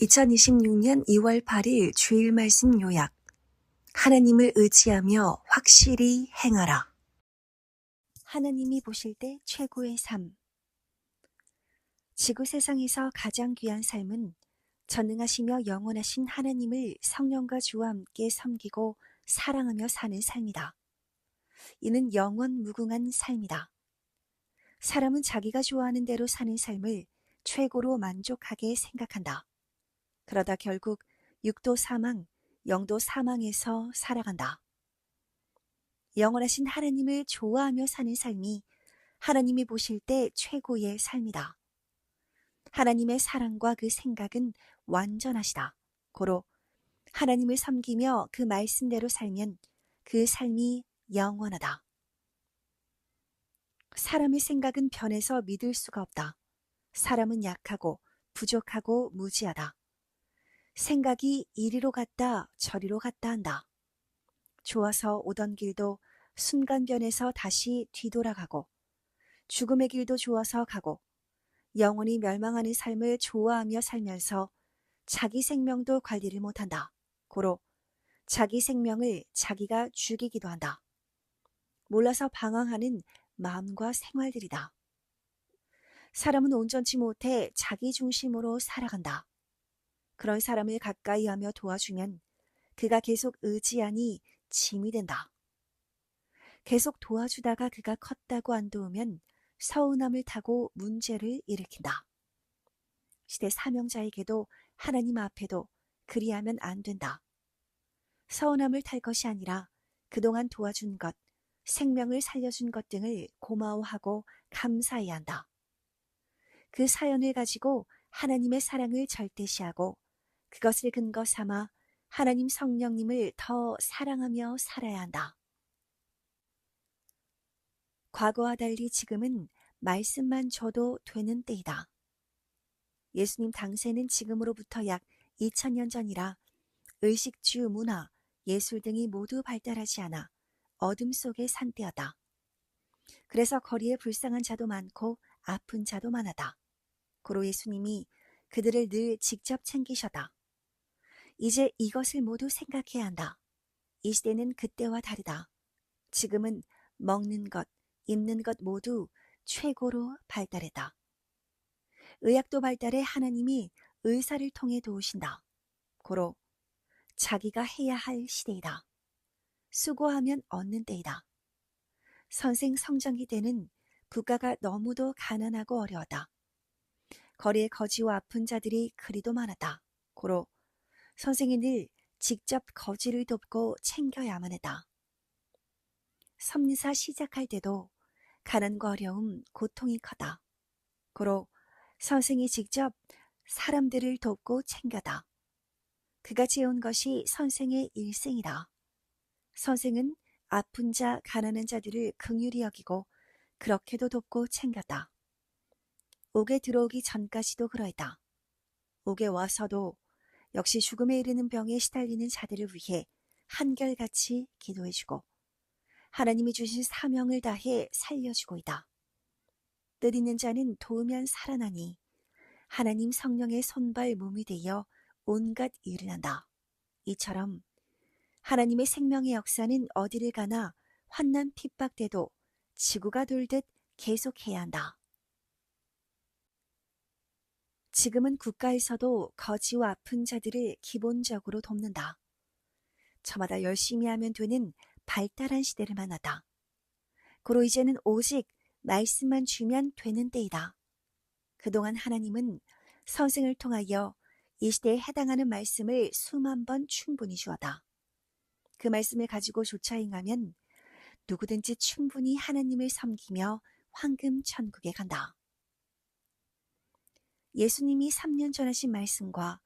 2026년 2월 8일 주일 말씀 요약. 하나님을 의지하며 확실히 행하라. 하나님이 보실 때 최고의 삶. 지구 세상에서 가장 귀한 삶은 전능하시며 영원하신 하나님을 성령과 주와 함께 섬기고 사랑하며 사는 삶이다. 이는 영원 무궁한 삶이다. 사람은 자기가 좋아하는 대로 사는 삶을 최고로 만족하게 생각한다. 그러다 결국 육도 사망, 영도 사망에서 살아간다. 영원하신 하나님을 좋아하며 사는 삶이 하나님이 보실 때 최고의 삶이다. 하나님의 사랑과 그 생각은 완전하시다. 고로 하나님을 섬기며 그 말씀대로 살면 그 삶이 영원하다. 사람의 생각은 변해서 믿을 수가 없다. 사람은 약하고 부족하고 무지하다. 생각이 이리로 갔다 저리로 갔다 한다. 좋아서 오던 길도 순간 변해서 다시 뒤돌아가고, 죽음의 길도 좋아서 가고, 영원히 멸망하는 삶을 좋아하며 살면서 자기 생명도 관리를 못한다. 고로 자기 생명을 자기가 죽이기도 한다. 몰라서 방황하는 마음과 생활들이다. 사람은 온전치 못해 자기 중심으로 살아간다. 그런 사람을 가까이 하며 도와주면 그가 계속 의지하니 짐이 된다. 계속 도와주다가 그가 컸다고 안 도우면 서운함을 타고 문제를 일으킨다. 시대 사명자에게도 하나님 앞에도 그리하면 안 된다. 서운함을 탈 것이 아니라 그동안 도와준 것, 생명을 살려준 것 등을 고마워하고 감사해야 한다. 그 사연을 가지고 하나님의 사랑을 절대시하고 그것을 근거 삼아 하나님 성령님을 더 사랑하며 살아야 한다. 과거와 달리 지금은 말씀만 줘도 되는 때이다. 예수님 당시에는 지금으로부터 약 2000년 전이라 의식주, 문화, 예술 등이 모두 발달하지 않아 어둠 속에 산 때였다. 그래서 거리에 불쌍한 자도 많고 아픈 자도 많았다. 고로 예수님이 그들을 늘 직접 챙기셨다. 이제 이것을 모두 생각해야 한다. 이 시대는 그때와 다르다. 지금은 먹는 것, 입는 것 모두 최고로 발달했다. 의학도 발달해 하나님이 의사를 통해 도우신다. 고로 자기가 해야 할 시대이다. 수고하면 얻는 때이다. 선생 성장기 때는 국가가 너무도 가난하고 어려웠다. 거리에 거지와 아픈 자들이 그리도 많았다. 고로 선생이 늘 직접 거지를 돕고 챙겨야만 했다. 섭리사 시작할 때도 가난과 어려움, 고통이 컸다. 고로 선생이 직접 사람들을 돕고 챙겨다. 그가 지어온 것이 선생의 일생이다. 선생은 아픈 자, 가난한 자들을 긍휼히 여기고 그렇게도 돕고 챙겼다. 옥에 들어오기 전까지도 그러했다. 옥에 와서도 역시 죽음에 이르는 병에 시달리는 자들을 위해 한결같이 기도해주고 하나님이 주신 사명을 다해 살려주고 있다. 뜻 있는 자는 도우면 살아나니 하나님 성령의 손발 몸이 되어 온갖 일을 한다. 이처럼 하나님의 생명의 역사는 어디를 가나 환난 핍박돼도 지구가 돌듯 계속해야 한다. 지금은 국가에서도 거지와 아픈 자들을 기본적으로 돕는다. 저마다 열심히 하면 되는 발달한 시대를 만나다. 고로 이제는 오직 말씀만 주면 되는 때이다. 그동안 하나님은 선생을 통하여 이 시대에 해당하는 말씀을 수만 번 충분히 주었다. 그 말씀을 가지고 조차 행하면 누구든지 충분히 하나님을 섬기며 황금 천국에 간다. 예수님이 3년 전 하신 말씀과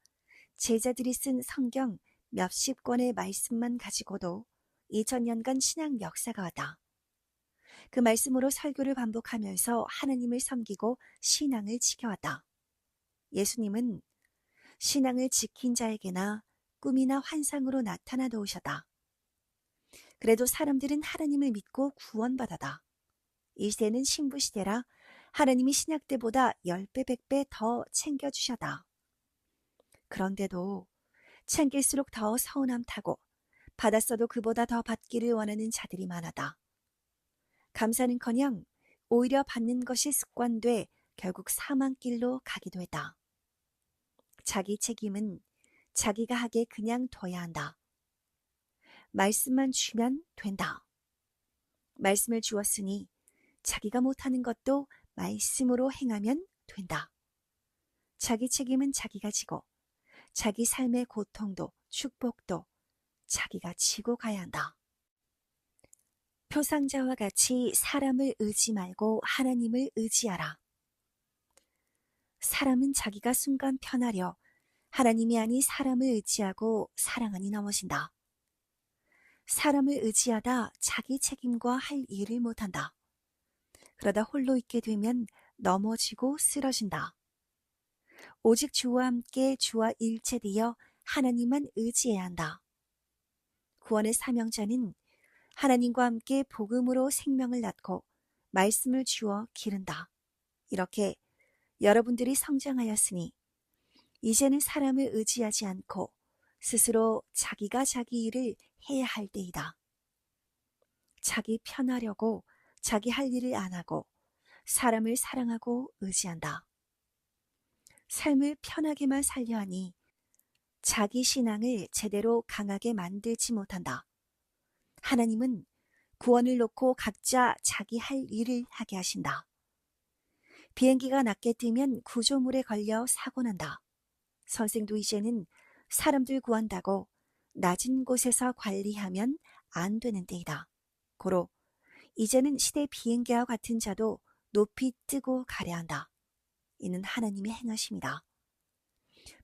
제자들이 쓴 성경 몇십 권의 말씀만 가지고도 2000년간 신앙 역사가 왔다. 그 말씀으로 설교를 반복하면서 하나님을 섬기고 신앙을 지켜왔다. 예수님은 신앙을 지킨 자에게나 꿈이나 환상으로 나타나 도우셨다. 그래도 사람들은 하나님을 믿고 구원받아다. 이 시대는 신부 시대라 하나님이 신약 때보다 10배, 100배 더 챙겨주셨다. 그런데도 챙길수록 더 서운함 타고 받았어도 그보다 더 받기를 원하는 자들이 많아다. 감사는커녕 오히려 받는 것이 습관돼 결국 사망길로 가기도 했다. 자기 책임은 자기가 하게 그냥 둬야 한다. 말씀만 주면 된다. 말씀을 주었으니 자기가 못하는 것도 말씀으로 행하면 된다. 자기 책임은 자기가 지고 자기 삶의 고통도 축복도 자기가 지고 가야 한다. 표상자와 같이 사람을 의지 말고 하나님을 의지하라. 사람은 자기가 순간 편하려 하나님이 아니 사람을 의지하고 사랑하니 넘어진다. 사람을 의지하다 자기 책임과 할 일을 못한다. 그러다 홀로 있게 되면 넘어지고 쓰러진다. 오직 주와 함께 주와 일체되어 하나님만 의지해야 한다. 구원의 사명자는 하나님과 함께 복음으로 생명을 낳고 말씀을 주어 기른다. 이렇게 여러분들이 성장하였으니 이제는 사람을 의지하지 않고 스스로 자기가 자기 일을 해야 할 때이다. 자기 편하려고 자기 할 일을 안 하고 사람을 사랑하고 의지한다. 삶을 편하게만 살려 하니 자기 신앙을 제대로 강하게 만들지 못한다. 하나님은 구원을 놓고 각자 자기 할 일을 하게 하신다. 비행기가 낮게 뜨면 구조물에 걸려 사고 난다. 선생도 이제는 사람들 구한다고 낮은 곳에서 관리하면 안 되는 때이다. 고로 이제는 시대 비행기와 같은 자도 높이 뜨고 가려 한다. 이는 하나님의 행하심이다.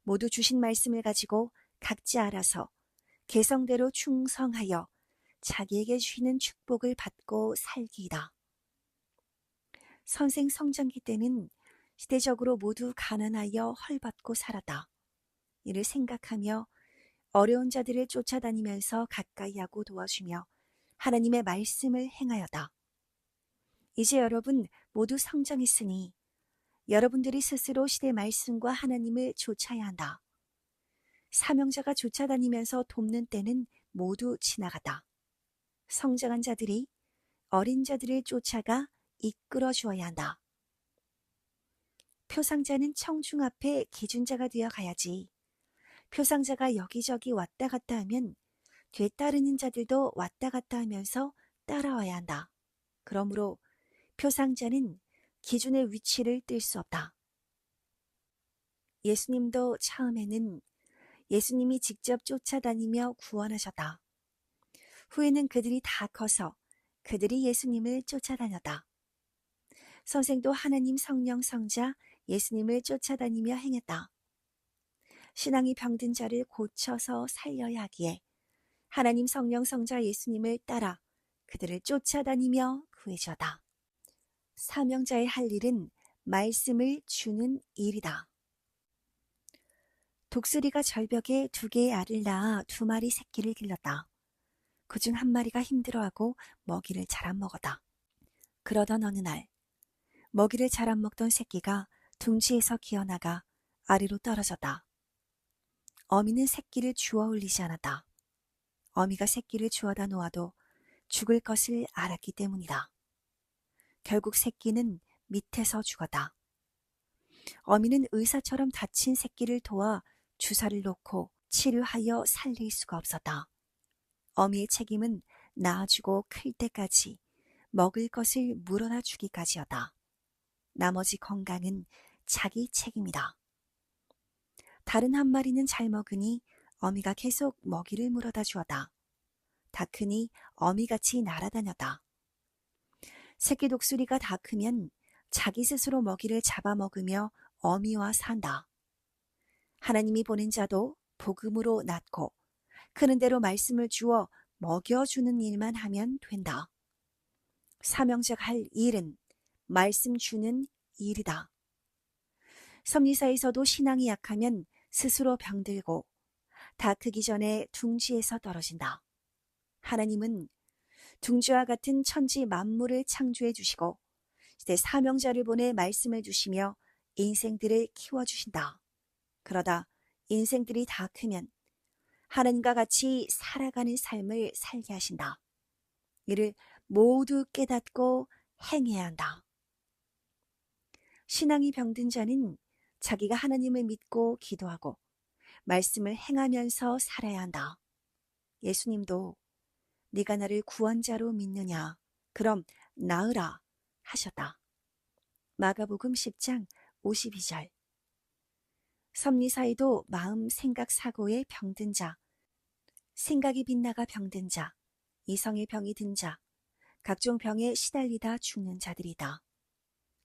모두 주신 말씀을 가지고 각자 알아서 개성대로 충성하여 자기에게 주시는 축복을 받고 살기이다. 선생 성장기 때는 시대적으로 모두 가난하여 헐벗고 살았다. 이를 생각하며 어려운 자들을 쫓아다니면서 가까이 하고 도와주며 하나님의 말씀을 행하여다. 이제 여러분 모두 성장했으니 여러분들이 스스로 시대 말씀과 하나님을 쫓아야 한다. 사명자가 쫓아다니면서 돕는 때는 모두 지나가다. 성장한 자들이 어린 자들을 쫓아가 이끌어 주어야 한다. 표상자는 청중 앞에 기준자가 되어 가야지. 표상자가 여기저기 왔다 갔다 하면 뒤따르는 자들도 왔다 갔다 하면서 따라와야 한다. 그러므로 표상자는 기준의 위치를 뜰 수 없다. 예수님도 처음에는 예수님이 직접 쫓아다니며 구원하셨다. 후에는 그들이 다 커서 그들이 예수님을 쫓아다녔다. 선생도 하나님 성령 성자 예수님을 쫓아다니며 행했다. 신앙이 병든 자를 고쳐서 살려야 하기에 하나님 성령 성자 예수님을 따라 그들을 쫓아다니며 구해주었다. 사명자의 할 일은 말씀을 주는 일이다. 독수리가 절벽에 2개의 알을 낳아 2마리 새끼를 길렀다. 그중 1마리가 힘들어하고 먹이를 잘 안 먹었다. 그러던 어느 날 먹이를 잘 안 먹던 새끼가 둥지에서 기어나가 아래로 떨어졌다. 어미는 새끼를 주워 올리지 않았다. 어미가 새끼를 주워다 놓아도 죽을 것을 알았기 때문이다. 결국 새끼는 밑에서 죽었다. 어미는 의사처럼 다친 새끼를 도와 주사를 놓고 치료하여 살릴 수가 없었다. 어미의 책임은 낳아주고 클 때까지 먹을 것을 물어다 주기까지였다. 나머지 건강은 자기 책임이다. 다른 1마리는 잘 먹으니 어미가 계속 먹이를 물어다 주었다. 다 크니 어미같이 날아다녔다. 새끼 독수리가 다 크면 자기 스스로 먹이를 잡아먹으며 어미와 산다. 하나님이 보낸 자도 복음으로 낳고 크는 대로 말씀을 주어 먹여주는 일만 하면 된다. 사명자가 할 일은 말씀 주는 일이다. 섭리사에서도 신앙이 약하면 스스로 병들고 다 크기 전에 둥지에서 떨어진다. 하나님은 둥지와 같은 천지 만물을 창조해 주시고 이제 사명자를 보내 말씀을 주시며 인생들을 키워주신다. 그러다 인생들이 다 크면 하나님과 같이 살아가는 삶을 살게 하신다. 이를 모두 깨닫고 행해야 한다. 신앙이 병든 자는 자기가 하나님을 믿고 기도하고 말씀을 행하면서 살아야 한다. 예수님도 네가 나를 구원자로 믿느냐? 그럼 나으라 하셨다. 마가복음 10장 52절. 섭리사에도 마음 생각 사고에 병든 자, 생각이 빗나가 병든 자, 이성의 병이 든 자, 각종 병에 시달리다 죽는 자들이다.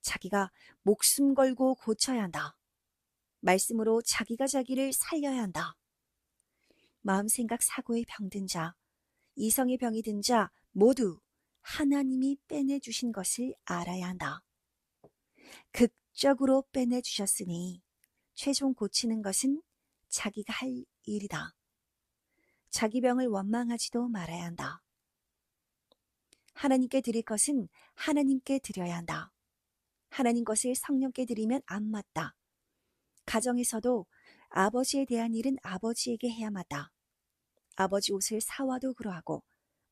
자기가 목숨 걸고 고쳐야 한다. 말씀으로 자기가 자기를 살려야 한다. 마음 생각 사고에 병든 자, 이성의 병이 든 자 모두 하나님이 빼내주신 것을 알아야 한다. 극적으로 빼내주셨으니 최종 고치는 것은 자기가 할 일이다. 자기 병을 원망하지도 말아야 한다. 하나님께 드릴 것은 하나님께 드려야 한다. 하나님 것을 성령께 드리면 안 맞다. 가정에서도 아버지에 대한 일은 아버지에게 해야 마다. 아버지 옷을 사와도 그러하고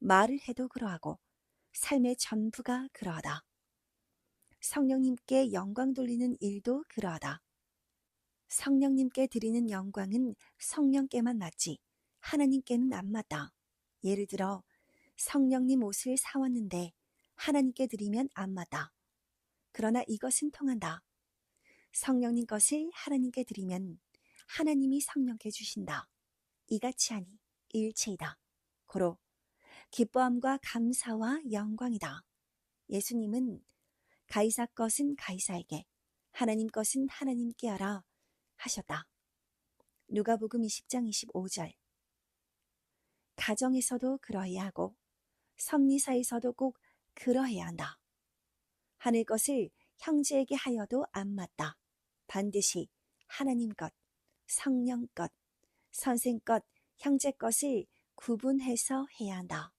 말을 해도 그러하고 삶의 전부가 그러하다. 성령님께 영광 돌리는 일도 그러하다. 성령님께 드리는 영광은 성령께만 맞지 하나님께는 안 맞다. 예를 들어 성령님 옷을 사왔는데 하나님께 드리면 안 맞다. 그러나 이것은 통한다. 성령님 것을 하나님께 드리면 하나님이 성령께 주신다. 이같이 하니 일체이다. 고로 기뻐함과 감사와 영광이다. 예수님은 가이사 것은 가이사에게, 하나님 것은 하나님께 하라 하셨다. 누가복음 20장 25절. 가정에서도 그러해야 하고 섭리사에서도 꼭 그러해야 한다. 하늘 것을 형제에게 하여도 안 맞다. 반드시 하나님 것, 성령 것, 선생 것, 형제 것을 구분해서 해야 한다.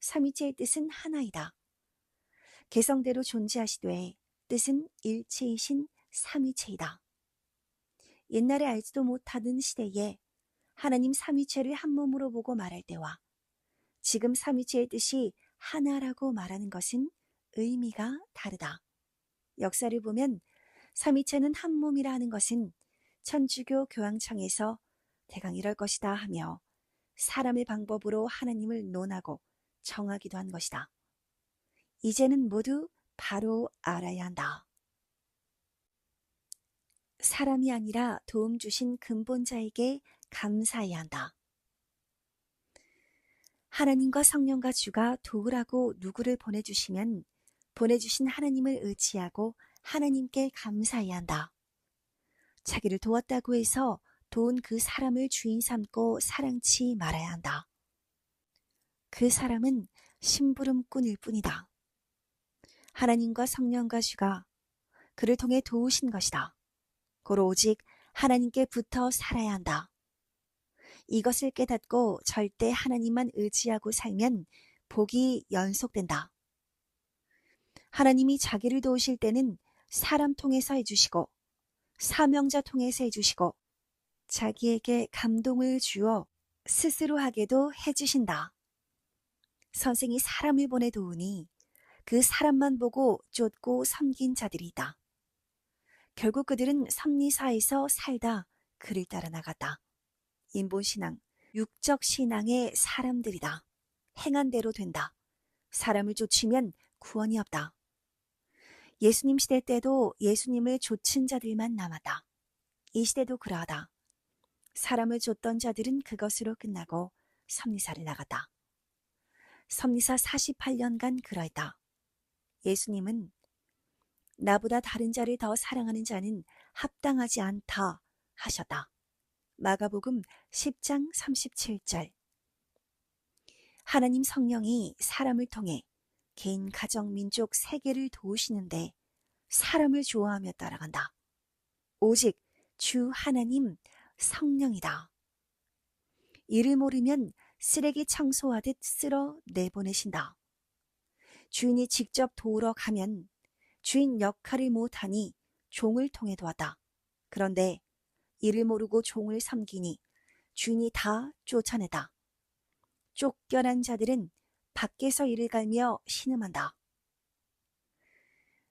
삼위체의 뜻은 하나이다. 개성대로 존재하시되 뜻은 일체이신 삼위체이다. 옛날에 알지도 못하던 시대에 하나님 삼위체를 한 몸으로 보고 말할 때와 지금 삼위체의 뜻이 하나라고 말하는 것은 의미가 다르다. 역사를 보면 삼위체는 한 몸이라 하는 것은 천주교 교황청에서 대강 이럴 것이다 하며 사람의 방법으로 하나님을 논하고 정하기도 한 것이다. 이제는 모두 바로 알아야 한다. 사람이 아니라 도움 주신 근본자에게 감사해야 한다. 하나님과 성령과 주가 도우라고 누구를 보내주시면 보내주신 하나님을 의지하고 하나님께 감사해야 한다. 자기를 도왔다고 해서 도운 그 사람을 주인 삼고 사랑치 말아야 한다. 그 사람은 심부름꾼일 뿐이다. 하나님과 성령과 주가 그를 통해 도우신 것이다. 고로 오직 하나님께 붙어 살아야 한다. 이것을 깨닫고 절대 하나님만 의지하고 살면 복이 연속된다. 하나님이 자기를 도우실 때는 사람 통해서 해주시고 사명자 통해서 해주시고 자기에게 감동을 주어 스스로 하게도 해주신다. 선생이 사람을 보내 도우니 그 사람만 보고 쫓고 섬긴 자들이 있다. 결국 그들은 섭리사에서 살다 그를 따라 나갔다. 인본신앙, 육적 신앙의 사람들이다. 행한 대로 된다. 사람을 쫓으면 구원이 없다. 예수님 시대 때도 예수님을 쫓은 자들만 남았다. 이 시대도 그러하다. 사람을 쫓던 자들은 그것으로 끝나고 섭리사를 나갔다. 섭리사 48년간 그러했다. 예수님은 나보다 다른 자를 더 사랑하는 자는 합당하지 않다 하셨다. 마가복음 10장 37절. 하나님 성령이 사람을 통해 개인, 가정, 민족, 세계를 도우시는데 사람을 좋아하며 따라간다. 오직 주 하나님 성령이다. 이를 모르면 쓰레기 청소하듯 쓸어 내보내신다. 주인이 직접 도우러 가면 주인 역할을 못하니 종을 통해 도왔다. 그런데 이를 모르고 종을 섬기니 주인이 다 쫓아내다. 쫓겨난 자들은 밖에서 이를 갈며 신음한다.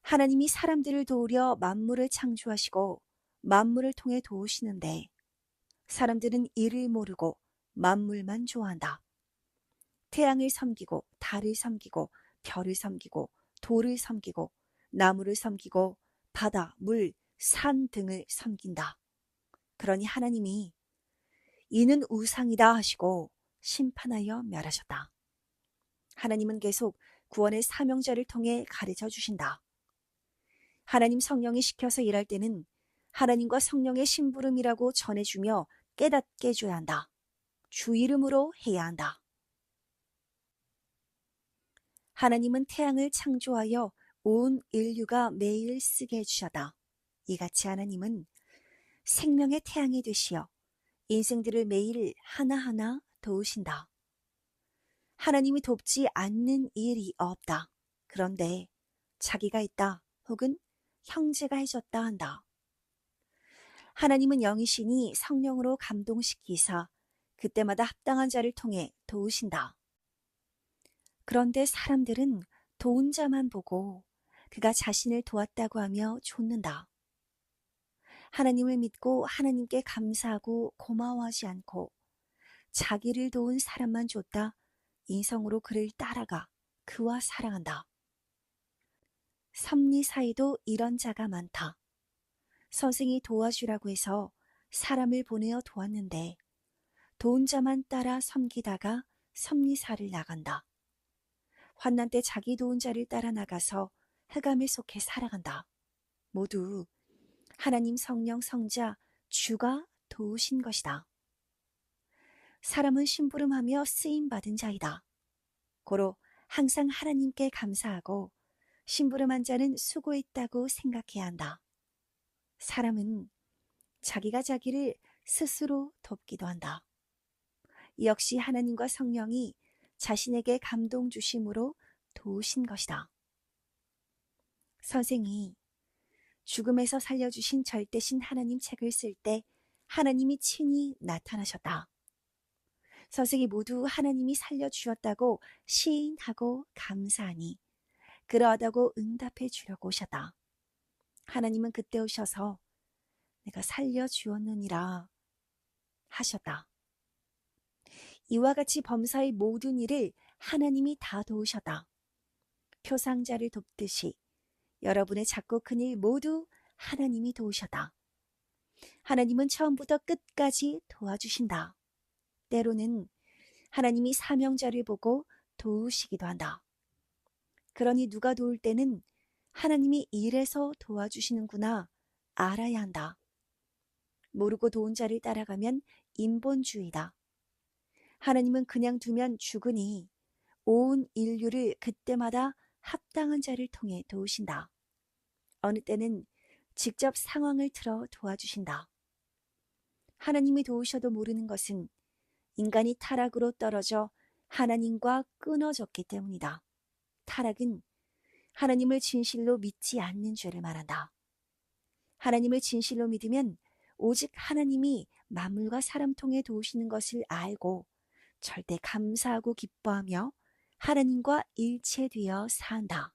하나님이 사람들을 도우려 만물을 창조하시고 만물을 통해 도우시는데 사람들은 이를 모르고 만물만 좋아한다. 태양을 섬기고 달을 섬기고 별을 섬기고 돌을 섬기고 나무를 섬기고 바다, 물, 산 등을 섬긴다. 그러니 하나님이 이는 우상이다 하시고 심판하여 멸하셨다. 하나님은 계속 구원의 사명자를 통해 가르쳐 주신다. 하나님 성령이 시켜서 일할 때는 하나님과 성령의 심부름이라고 전해주며 깨닫게 해줘야 한다. 주 이름으로 해야 한다. 하나님은 태양을 창조하여 온 인류가 매일 쓰게 해주셨다. 이같이 하나님은 생명의 태양이 되시어 인생들을 매일 하나하나 도우신다. 하나님이 돕지 않는 일이 없다. 그런데 자기가 있다 혹은 형제가 해줬다 한다. 하나님은 영이시니 성령으로 감동시키사 그때마다 합당한 자를 통해 도우신다. 그런데 사람들은 도운 자만 보고 그가 자신을 도왔다고 하며 좇는다. 하나님을 믿고 하나님께 감사하고 고마워하지 않고 자기를 도운 사람만 줬다 인성으로 그를 따라가 그와 사랑한다. 섭리 사이도 이런 자가 많다. 선생이 도와주라고 해서 사람을 보내어 도왔는데 도운 자만 따라 섬기다가 섭리사를 나간다. 환난 때 자기 도운 자를 따라 나가서 흑암에 속해 살아간다. 모두 하나님 성령 성자 주가 도우신 것이다. 사람은 심부름하며 쓰임받은 자이다. 고로 항상 하나님께 감사하고 심부름한 자는 수고했다고 생각해야 한다. 사람은 자기가 자기를 스스로 돕기도 한다. 역시 하나님과 성령이 자신에게 감동 주심으로 도우신 것이다. 선생이 죽음에서 살려주신 절대신 하나님 책을 쓸 때 하나님이 친히 나타나셨다. 선생이 모두 하나님이 살려주셨다고 시인하고 감사하니 그러하다고 응답해 주려고 오셨다. 하나님은 그때 오셔서 내가 살려주었느니라 하셨다. 이와 같이 범사의 모든 일을 하나님이 다 도우셨다. 표상자를 돕듯이 여러분의 작고 큰 일 모두 하나님이 도우셨다. 하나님은 처음부터 끝까지 도와주신다. 때로는 하나님이 사명자를 보고 도우시기도 한다. 그러니 누가 도울 때는 하나님이 이래서 도와주시는구나 알아야 한다. 모르고 도운 자를 따라가면 인본주의다. 하나님은 그냥 두면 죽으니 온 인류를 그때마다 합당한 자를 통해 도우신다. 어느 때는 직접 상황을 틀어 도와주신다. 하나님이 도우셔도 모르는 것은 인간이 타락으로 떨어져 하나님과 끊어졌기 때문이다. 타락은 하나님을 진실로 믿지 않는 죄를 말한다. 하나님을 진실로 믿으면 오직 하나님이 만물과 사람 통해 도우시는 것을 알고 절대 감사하고 기뻐하며 하나님과 일체되어 산다.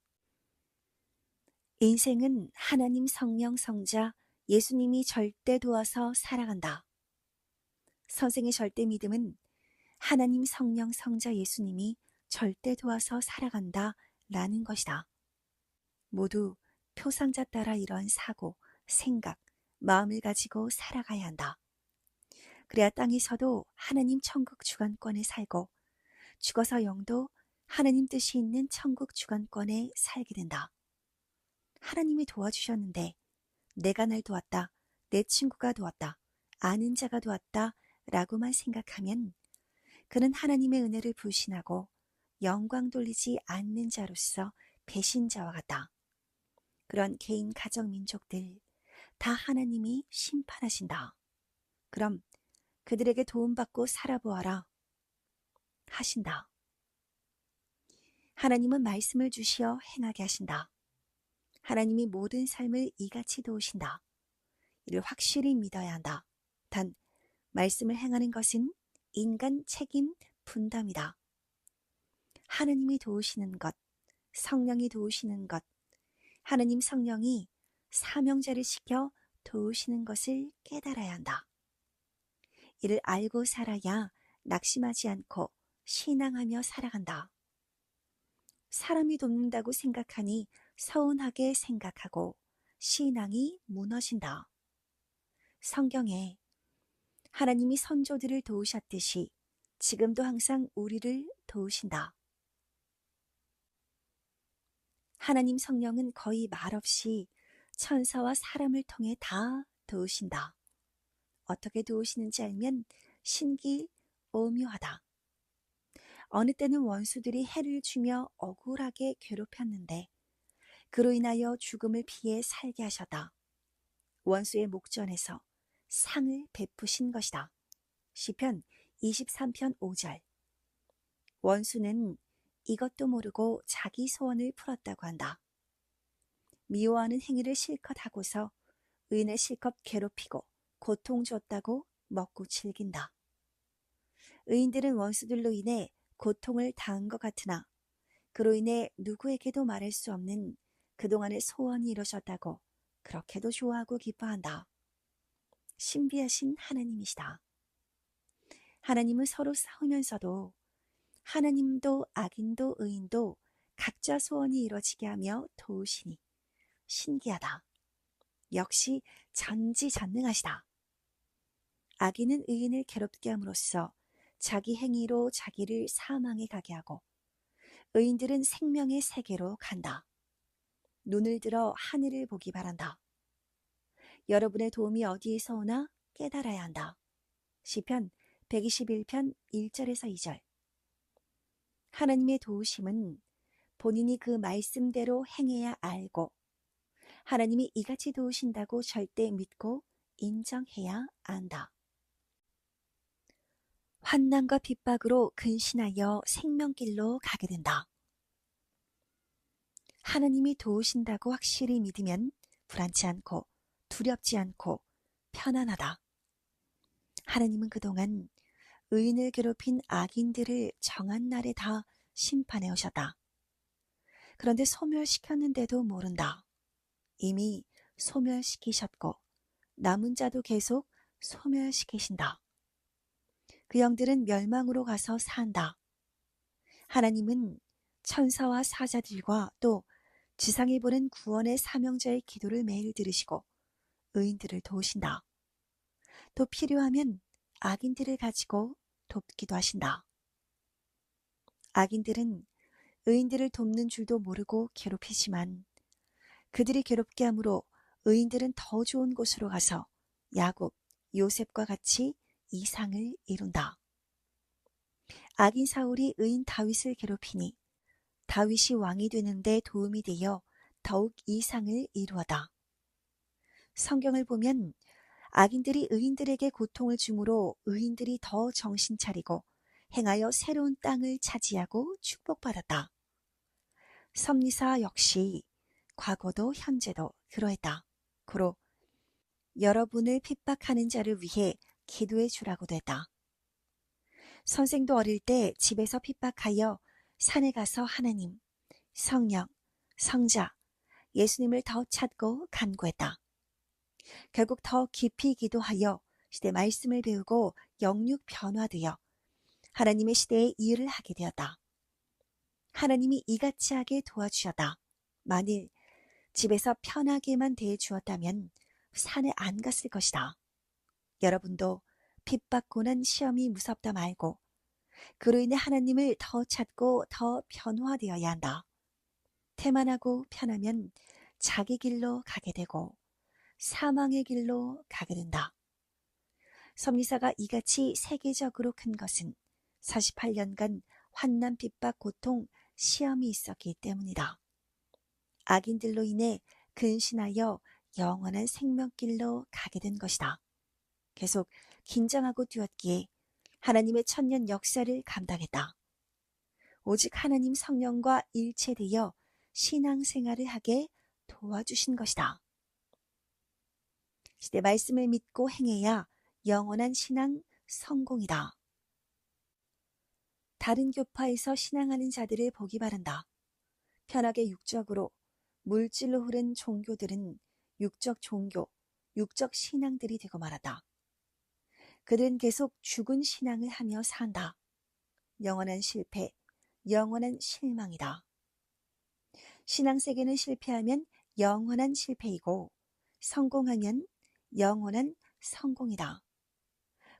인생은 하나님 성령 성자 예수님이 절대 도와서 살아간다. 선생의 절대 믿음은 하나님 성령 성자 예수님이 절대 도와서 살아간다 라는 것이다. 모두 표상자 따라 이러한 사고, 생각, 마음을 가지고 살아가야 한다. 그래야 땅에서도 하나님 천국 주관권에 살고 죽어서 영도 하나님 뜻이 있는 천국 주관권에 살게 된다. 하나님이 도와주셨는데 내가 날 도왔다, 내 친구가 도왔다, 아는 자가 도왔다 라고만 생각하면 그는 하나님의 은혜를 불신하고 영광 돌리지 않는 자로서 배신자와 같다. 그런 개인 가정 민족들 다 하나님이 심판하신다. 그럼 그들에게 도움받고 살아보아라 하신다. 하나님은 말씀을 주시어 행하게 하신다. 하나님이 모든 삶을 이같이 도우신다. 이를 확실히 믿어야 한다. 비롯한 말씀을 행하는 것은 인간 책임 분담이다. 하느님이 도우시는 것, 성령이 도우시는 것, 하느님 성령이 사명자를 시켜 도우시는 것을 깨달아야 한다. 이를 알고 살아야 낙심하지 않고 신앙하며 살아간다. 사람이 돕는다고 생각하니 서운하게 생각하고 신앙이 무너진다. 성경에 하나님이 선조들을 도우셨듯이 지금도 항상 우리를 도우신다. 하나님 성령은 거의 말없이 천사와 사람을 통해 다 도우신다. 어떻게 도우시는지 알면 신기 오묘하다. 어느 때는 원수들이 해를 주며 억울하게 괴롭혔는데 그로 인하여 죽음을 피해 살게 하셨다. 원수의 목전에서 상을 베푸신 것이다. 시편 23편 5절. 원수는 이것도 모르고 자기 소원을 풀었다고 한다. 미워하는 행위를 실컷 하고서 의인을 실컷 괴롭히고 고통 줬다고 먹고 즐긴다. 의인들은 원수들로 인해 고통을 당한 것 같으나 그로 인해 누구에게도 말할 수 없는 그동안의 소원이 이루어졌다고 그렇게도 좋아하고 기뻐한다. 신비하신 하나님이시다. 하나님은 서로 싸우면서도 하나님도 악인도 의인도 각자 소원이 이루어지게 하며 도우시니 신기하다. 역시 전지전능하시다. 악인은 의인을 괴롭게 함으로써 자기 행위로 자기를 사망에 가게 하고 의인들은 생명의 세계로 간다. 눈을 들어 하늘을 보기 바란다. 여러분의 도움이 어디에서 오나 깨달아야 한다. 시편 121편 1절에서 2절. 하나님의 도우심은 본인이 그 말씀대로 행해야 알고 하나님이 이같이 도우신다고 절대 믿고 인정해야 한다. 환난과 핍박으로 근신하여 생명길로 가게 된다. 하나님이 도우신다고 확실히 믿으면 불안치 않고 두렵지 않고 편안하다. 하나님은 그동안 의인을 괴롭힌 악인들을 정한 날에 다 심판해 오셨다. 그런데 소멸시켰는데도 모른다. 이미 소멸시키셨고 남은 자도 계속 소멸시키신다. 그 영들은 멸망으로 가서 산다. 하나님은 천사와 사자들과 또 지상에 보낸 구원의 사명자의 기도를 매일 들으시고 의인들을 도우신다. 또 필요하면 악인들을 가지고 돕기도 하신다. 악인들은 의인들을 돕는 줄도 모르고 괴롭히지만 그들이 괴롭게 함으로 의인들은 더 좋은 곳으로 가서 야곱, 요셉과 같이 이상을 이룬다. 악인 사울이 의인 다윗을 괴롭히니 다윗이 왕이 되는데 도움이 되어 더욱 이상을 이루어다. 성경을 보면 악인들이 의인들에게 고통을 주므로 의인들이 더 정신 차리고 행하여 새로운 땅을 차지하고 축복받았다. 섭리사 역시 과거도 현재도 그러했다. 고로 여러분을 핍박하는 자를 위해 기도해 주라고도 했다. 선생도 어릴 때 집에서 핍박하여 산에 가서 하나님, 성령, 성자, 예수님을 더 찾고 간구했다. 결국 더 깊이 기도하여 시대 말씀을 배우고 영육 변화되어 하나님의 시대에 일을 하게 되었다. 하나님이 이같이 하게 도와주셨다. 만일 집에서 편하게만 대해주었다면 산에 안 갔을 것이다. 여러분도 핍박고난 시험이 무섭다 말고 그로 인해 하나님을 더 찾고 더 변화되어야 한다. 태만하고 편하면 자기 길로 가게 되고 사망의 길로 가게 된다. 섭리사가 이같이 세계적으로 큰 것은 48년간 환난, 핍박, 고통, 시험이 있었기 때문이다. 악인들로 인해 근신하여 영원한 생명길로 가게 된 것이다. 계속 긴장하고 뛰었기에 하나님의 천년 역사를 감당했다. 오직 하나님 성령과 일체되어 신앙생활을 하게 도와주신 것이다. 시대 말씀을 믿고 행해야 영원한 신앙 성공이다. 다른 교파에서 신앙하는 자들을 보기 바란다. 편하게 육적으로, 물질로 흐른 종교들은 육적 종교, 육적 신앙들이 되고 말았다. 그들은 계속 죽은 신앙을 하며 산다. 영원한 실패, 영원한 실망이다. 신앙 세계는 실패하면 영원한 실패이고 성공하면 영원한 성공이다.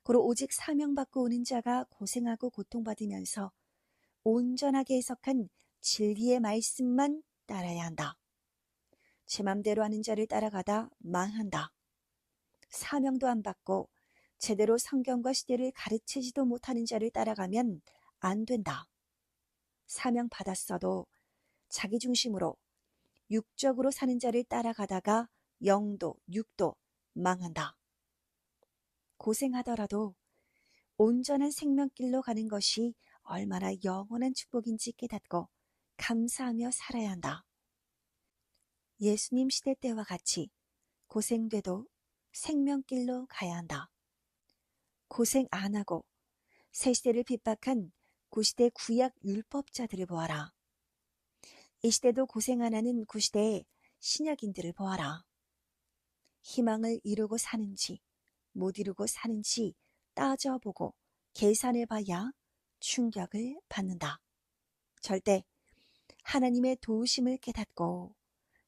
고로 오직 사명받고 오는 자가 고생하고 고통받으면서 온전하게 해석한 진리의 말씀만 따라야 한다. 제 맘대로 하는 자를 따라가다 망한다. 사명도 안 받고 제대로 성경과 시대를 가르치지도 못하는 자를 따라가면 안 된다. 사명 받았어도 자기 중심으로 육적으로 사는 자를 따라가다가 영도 육도 망한다. 고생하더라도 온전한 생명길로 가는 것이 얼마나 영원한 축복인지 깨닫고 감사하며 살아야 한다. 예수님 시대 때와 같이 고생돼도 생명길로 가야 한다. 고생 안 하고 새 시대를 핍박한 구시대 구약 율법자들을 보아라. 이 시대도 고생 안 하는 구시대의 신약인들을 보아라. 희망을 이루고 사는지 못 이루고 사는지 따져보고 계산해봐야 충격을 받는다. 절대 하나님의 도우심을 깨닫고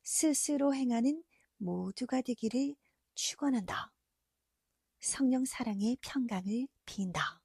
스스로 행하는 모두가 되기를 축원한다. 성령 사랑의 평강을 빈다.